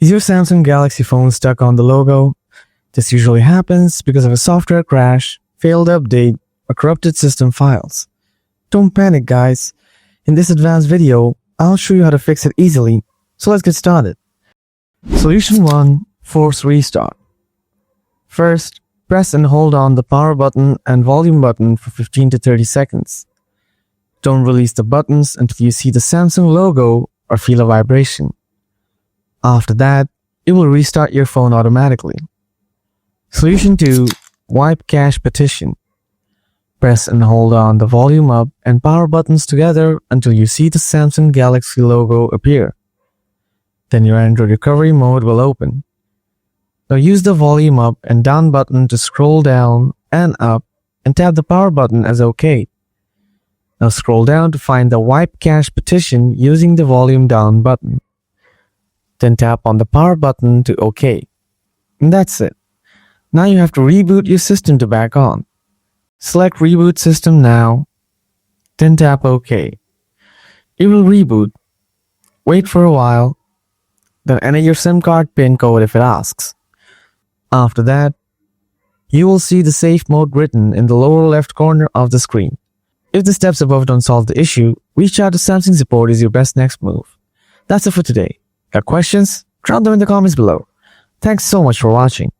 Is your Samsung Galaxy phone stuck on the logo? This usually happens because of a software crash, failed update, or corrupted system files. Don't panic, guys. In this advanced video, I'll show you how to fix it easily. So let's get started. Solution 1. Force restart. First, press and hold on the power button and volume button for 15 to 30 seconds. Don't release the buttons until you see the Samsung logo or feel a vibration. After that, it will restart your phone automatically. Solution 2. Wipe cache partition. Press and hold on the volume up and power buttons together until you see the Samsung Galaxy logo appear. Then your Android recovery mode will open. Now use the volume up and down button to scroll down and up and tap the power button as OK. Now scroll down to find the Wipe Cache partition using the volume down button. Then tap on the power button to OK. And that's it. Now you have to reboot your system to back on. Select Reboot System now. Then tap OK. It will reboot. Wait for a while. Then enter your SIM card PIN code if it asks. After that, you will see the safe mode written in the lower left corner of the screen. If the steps above don't solve the issue, reach out to Samsung support is your best next move. That's it for today. Got questions? Drop them in the comments below. Thanks so much for watching.